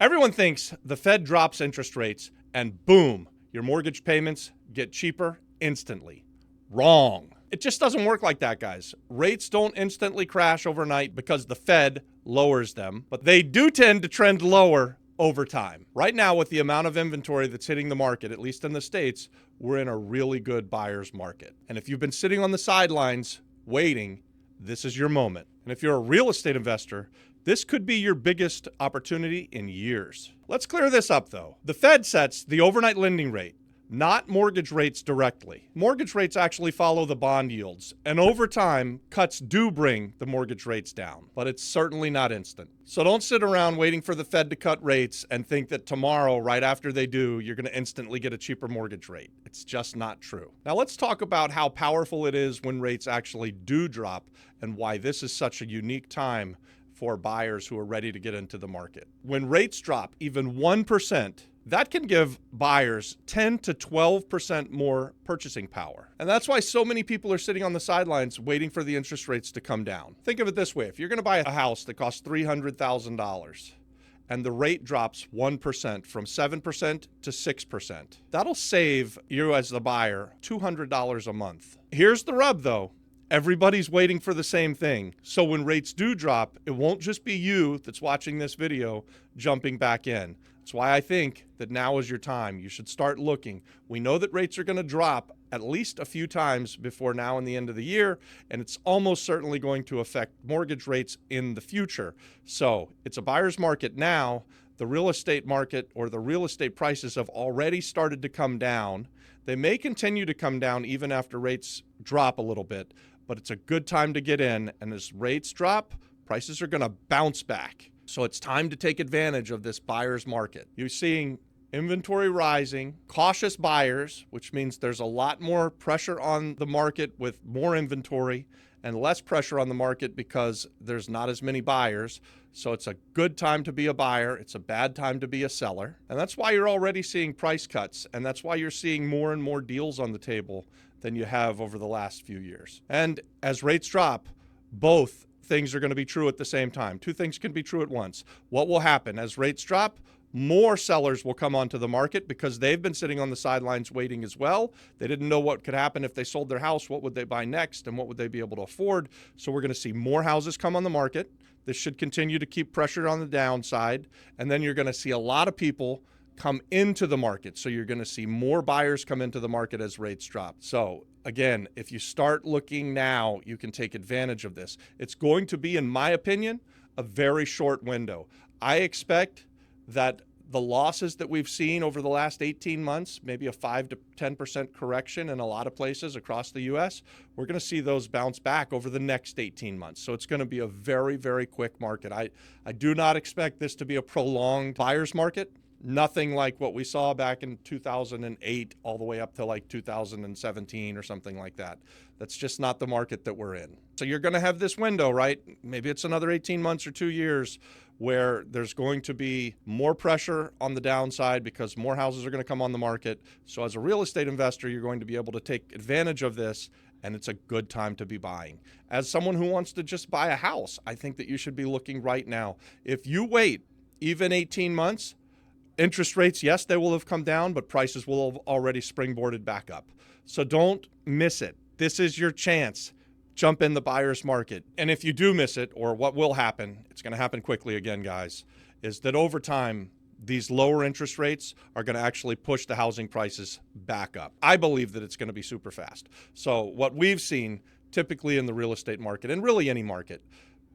Everyone thinks the Fed drops interest rates and boom, your mortgage payments get cheaper instantly. Wrong. It just doesn't work like that, guys. Rates don't instantly crash overnight because the Fed lowers them, but they do tend to trend lower over time. Right now, with the amount of inventory that's hitting the market, at least in the States, we're in a really good buyer's market. And if you've been sitting on the sidelines waiting, this is your moment. And if you're a real estate investor, this could be your biggest opportunity in years. Let's clear this up, though. The Fed sets the overnight lending rate, not mortgage rates directly. Mortgage rates actually follow the bond yields, and over time, cuts do bring the mortgage rates down, but it's certainly not instant. So don't sit around waiting for the Fed to cut rates and think that tomorrow, right after they do, you're going to instantly get a cheaper mortgage rate. It's just not true. Now let's talk about how powerful it is when rates actually do drop and why this is such a unique time for buyers who are ready to get into the market. When rates drop even 1%, that can give buyers 10 to 12% more purchasing power. And that's why so many people are sitting on the sidelines waiting for the interest rates to come down. Think of it this way. If you're going to buy a house that costs $300,000 and the rate drops 1% from 7% to 6%, that'll save you as the buyer $200 a month. Here's the rub, though. Everybody's waiting for the same thing. So when rates do drop, it won't just be you that's watching this video jumping back in. That's why I think that now is your time. You should start looking. We know that rates are going to drop at least a few times before now and the end of the year, and it's almost certainly going to affect mortgage rates in the future. So it's a buyer's market now. The real estate market or the real estate prices have already started to come down. They may continue to come down even after rates drop a little bit, but it's a good time to get in. And as rates drop, prices are going to bounce back. So it's time to take advantage of this buyer's market. You're seeing inventory rising, cautious buyers, which means there's a lot more pressure on the market with more inventory and less pressure on the market because there's not as many buyers. So it's a good time to be a buyer. It's a bad time to be a seller. And that's why you're already seeing price cuts. And that's why you're seeing more and more deals on the table than you have over the last few years. And as rates drop, both things are going to be true at the same time. Two things can be true at once. What will happen as rates drop? More sellers will come onto the market because they've been sitting on the sidelines waiting as well. They didn't know what could happen if they sold their house. What would they buy next and what would they be able to afford? So we're going to see more houses come on the market. This should continue to keep pressure on the downside. And then you're going to see a lot of people come into the market. So you're going to see more buyers come into the market as rates drop. So again, if you start looking now, you can take advantage of this. It's going to be, in my opinion, a very short window. I expect that the losses that we've seen over the last 18 months, maybe a 5 to 10% correction in a lot of places across the U.S., we're going to see those bounce back over the next 18 months. So it's going to be a very, very quick market. I do not expect this to be a prolonged buyer's market. Nothing like what we saw back in 2008 all the way up to like 2017 or something like that. That's just not the market that we're in. So you're going to have this window, right? Maybe it's another 18 months or 2 years where there's going to be more pressure on the downside because more houses are going to come on the market. So as a real estate investor, you're going to be able to take advantage of this, and it's a good time to be buying. As someone who wants to just buy a house, I think that you should be looking right now. If you wait even 18 months, interest rates, yes, they will have come down, but prices will have already springboarded back up. So don't miss it. This is your chance. Jump in the buyer's market. And if you do miss it, or what will happen, it's going to happen quickly again, guys, is that over time, these lower interest rates are going to actually push the housing prices back up. I believe that it's going to be super fast. So what we've seen typically in the real estate market, and really any market,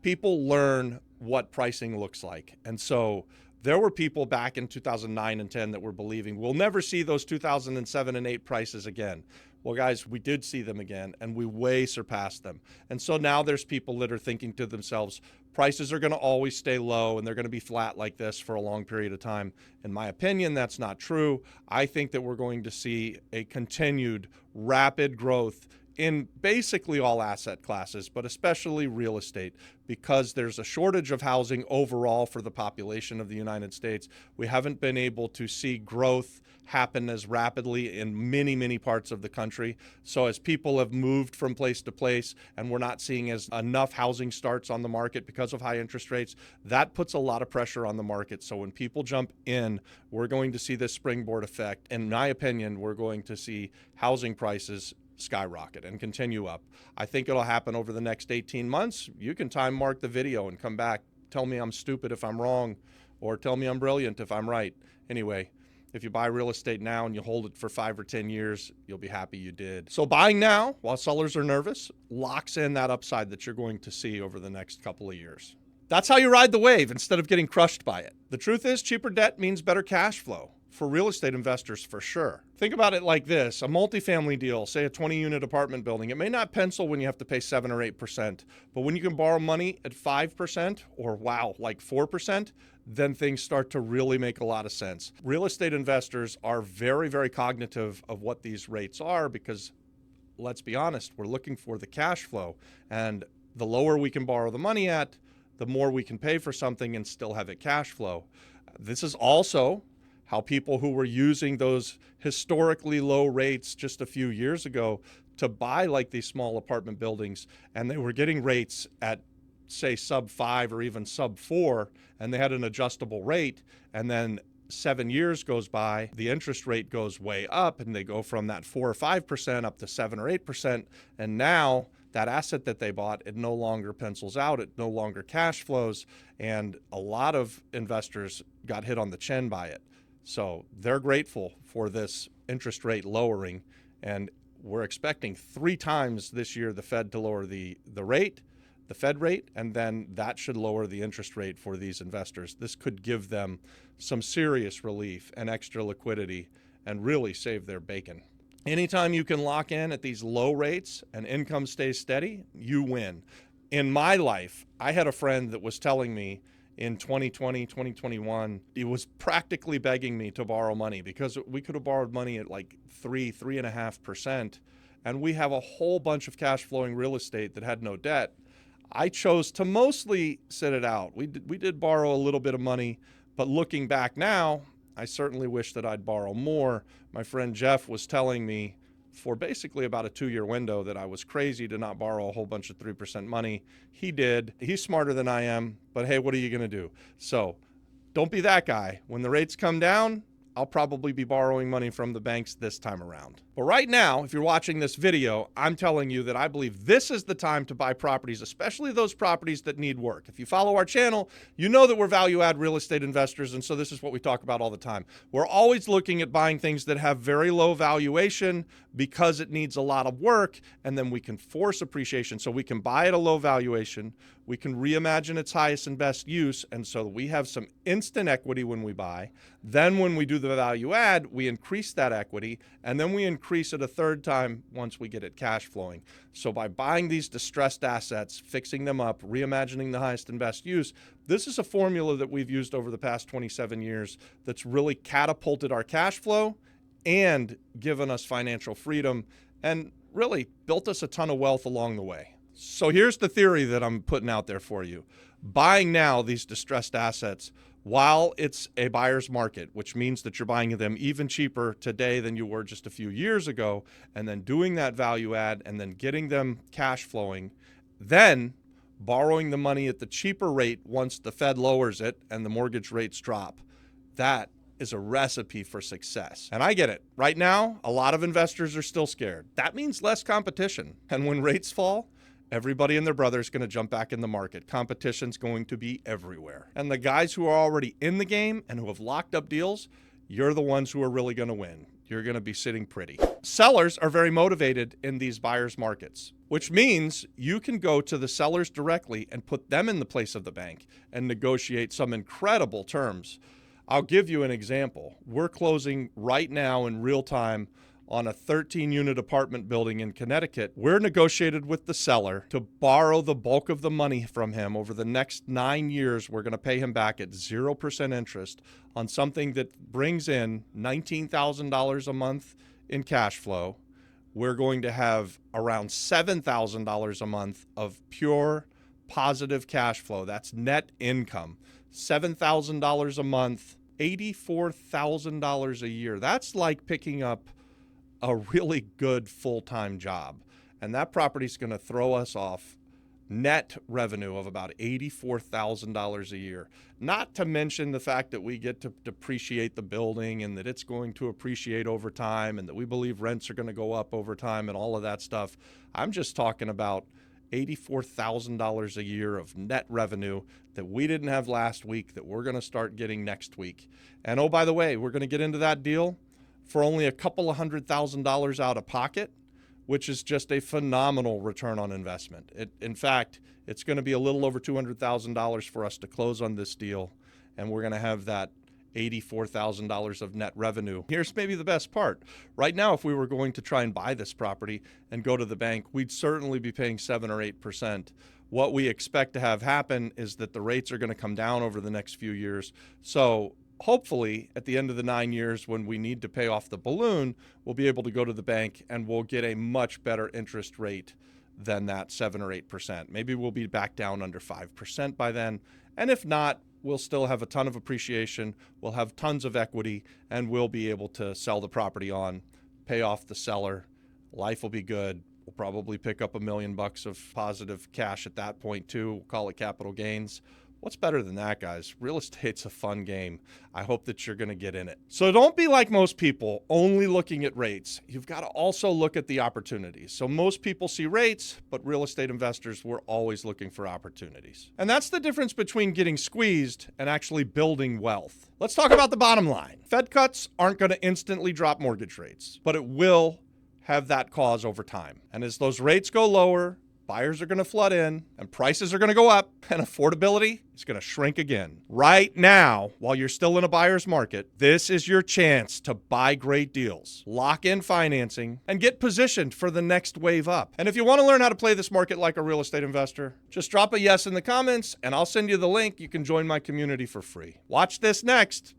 people learn what pricing looks like. And so there were people back in 2009 and 10 that were believing we'll never see those 2007 and 8 prices again. Well, guys, we did see them again, and we way surpassed them. And so now there's people that are thinking to themselves, prices are going to always stay low, and they're going to be flat like this for a long period of time. In my opinion, that's not true. I think that we're going to see a continued rapid growth in basically all asset classes, but especially real estate, because there's a shortage of housing overall for the population of the United States. We haven't been able to see growth happen as rapidly in many, many parts of the country. So as people have moved from place to place and we're not seeing as enough housing starts on the market because of high interest rates, that puts a lot of pressure on the market. So when people jump in, we're going to see this springboard effect. In my opinion, we're going to see housing prices skyrocket and continue up. I think it'll happen over the next 18 months. You can time mark the video and come back. Tell me I'm stupid if I'm wrong, or tell me I'm brilliant if I'm right. Anyway, if you buy real estate now and you hold it for 5 or 10 years, you'll be happy you did. So buying now while sellers are nervous locks in that upside that you're going to see over the next couple of years. That's how you ride the wave instead of getting crushed by it. The truth is, cheaper debt means better cash flow for real estate investors for sure. Think about it like this. A multifamily deal, say a 20-unit apartment building, it may not pencil when you have to pay 7 or 8%, but when you can borrow money at 5% or wow, like 4%, then things start to really make a lot of sense. Real estate investors are very, very cognitive of what these rates are because, let's be honest, we're looking for the cash flow. And the lower we can borrow the money at, the more we can pay for something and still have it cash flow. This is also how people who were using those historically low rates just a few years ago to buy like these small apartment buildings, and they were getting rates at say sub 5 or even sub 4, and they had an adjustable rate, and then 7 years goes by, the interest rate goes way up, and they go from that 4 or 5% up to 7 or 8%, and now that asset that they bought, it no longer pencils out, it no longer cash flows, and a lot of investors got hit on the chin by it. So they're grateful for this interest rate lowering, and we're expecting 3 times this year the Fed to lower the rate, the Fed rate, and then that should lower the interest rate for these investors. This could give them some serious relief and extra liquidity and really save their bacon. Anytime you can lock in at these low rates and income stays steady, you win. In my life, I had a friend that was telling me in 2020, 2021, he was practically begging me to borrow money because we could have borrowed money at like 3.5%, and we have a whole bunch of cash flowing real estate that had no debt. I chose to mostly sit it out. We did borrow a little bit of money, but looking back now, I certainly wish that I'd borrow more. My friend Jeff was telling me for basically about a 2-year window that I was crazy to not borrow a whole bunch of 3% money. He did. He's smarter than I am, but hey, what are you going to do? So don't be that guy. When the rates come down, I'll probably be borrowing money from the banks this time around. But right now, if you're watching this video, I'm telling you that I believe this is the time to buy properties, especially those properties that need work. If you follow our channel, you know that we're value-add real estate investors, and so this is what we talk about all the time. We're always looking at buying things that have very low valuation because it needs a lot of work, and then we can force appreciation. So we can buy at a low valuation, we can reimagine its highest and best use, and so we have some instant equity when we buy. Then when we do the value add, we increase that equity, and then we increase it a third time once we get it cash flowing. So by buying these distressed assets, fixing them up, reimagining the highest and best use, this is a formula that we've used over the past 27 years that's really catapulted our cash flow and given us financial freedom and really built us a ton of wealth along the way. So here's the theory that I'm putting out there for you. Buying now these distressed assets while it's a buyer's market, which means that you're buying them even cheaper today than you were just a few years ago, and then doing that value add and then getting them cash flowing, then borrowing the money at the cheaper rate once the Fed lowers it and the mortgage rates drop. That is a recipe for success. And I get it. Right now, a lot of investors are still scared. That means less competition. And when rates fall, everybody and their brother is going to jump back in the market. Competition's going to be everywhere. And the guys who are already in the game and who have locked up deals, you're the ones who are really going to win. You're going to be sitting pretty. Sellers are very motivated in these buyers' markets, which means you can go to the sellers directly and put them in the place of the bank and negotiate some incredible terms. I'll give you an example. We're closing right now in real time on a 13-unit apartment building in Connecticut. We're negotiated with the seller to borrow the bulk of the money from him over the next 9 years. We're going to pay him back at 0% interest on something that brings in $19,000 a month in cash flow we're going to have around $7,000 a month of pure positive cash flow. That's net income. $7,000 a month, $84,000 a year. That's like picking up a really good full-time job. And that property's going to throw us off net revenue of about $84,000 a year. Not to mention the fact that we get to depreciate the building and that it's going to appreciate over time and that we believe rents are going to go up over time and all of that stuff. I'm just talking about $84,000 a year of net revenue that we didn't have last week that we're going to start getting next week. And oh, by the way, we're going to get into that deal for only a couple of $100,000 out of pocket, which is just a phenomenal return on investment. In fact, it's going to be a little over $200,000 for us to close on this deal, and we're going to have that $84,000 of net revenue. Here's maybe the best part. Right now, if we were going to try and buy this property and go to the bank, we'd certainly be paying 7 or 8%. What we expect to have happen is that the rates are going to come down over the next few years. So hopefully, at the end of the 9 years, when we need to pay off the balloon, we'll be able to go to the bank and we'll get a much better interest rate than that 7 or 8%. Maybe we'll be back down under 5% by then. And if not, we'll still have a ton of appreciation. We'll have tons of equity, and we'll be able to sell the property on, pay off the seller. Life will be good. We'll probably pick up $1 million of positive cash at that point too. We'll call it capital gains. What's better than that, guys? Real estate's a fun game. I hope that you're going to get in it. So don't be like most people, only looking at rates. You've got to also look at the opportunities. So most people see rates, but real estate investors, we're always looking for opportunities. And that's the difference between getting squeezed and actually building wealth. Let's talk about the bottom line. Fed cuts aren't going to instantly drop mortgage rates, but it will have that cause over time. And as those rates go lower, buyers are going to flood in and prices are going to go up and affordability is going to shrink again. Right now, while you're still in a buyer's market, this is your chance to buy great deals, lock in financing, and get positioned for the next wave up. And if you want to learn how to play this market like a real estate investor, just drop a yes in the comments and I'll send you the link. You can join my community for free. Watch this next.